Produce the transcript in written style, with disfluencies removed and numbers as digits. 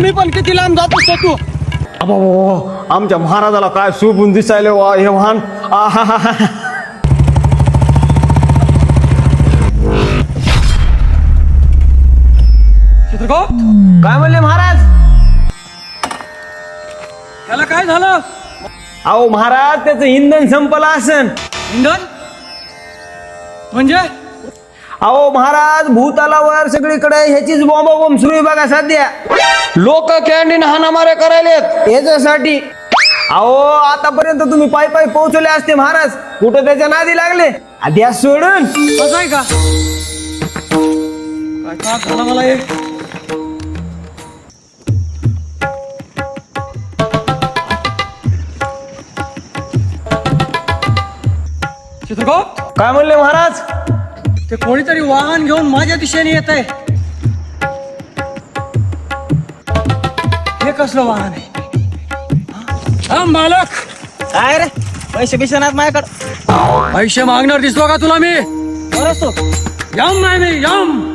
मी पण किती लांब जात असतो तू. अबो, आमच्या महाराजाला काय शोभून दिसायले वा हे वाहन. आहाहाहा. चित्रगुप्त, काय म्हणले महाराज? त्याला काय झालं? अहो महाराज, त्याचं इंधन संपलं असन. इंधन म्हणजे? अहो महाराज, भूतलावर सगळीकडे ह्याचीच बॉम्ब सुरू आहे बघा सध्या. लोक कॅन्टीन हाणामाऱ्या करायलेत याच्यासाठी. अहो आतापर्यंत तुम्ही पायी पायी पोहोचले असते महाराज, कुठं त्याच्या नादी लागले आधी सोडून. असं आहे का? काय त्रास झाला मला एक. चित्रगुप्त, काय म्हणले महाराज? ते कोणीतरी वाहन घेऊन माझ्या दिशेने येत आहे. हे कसलं वाहन आहे? हा मालक, काय रे पैसे बिशनात माझ्याकडे पैसे मागणार दिसतो का तुला मी? बरंच तो यम नाही मी, यम.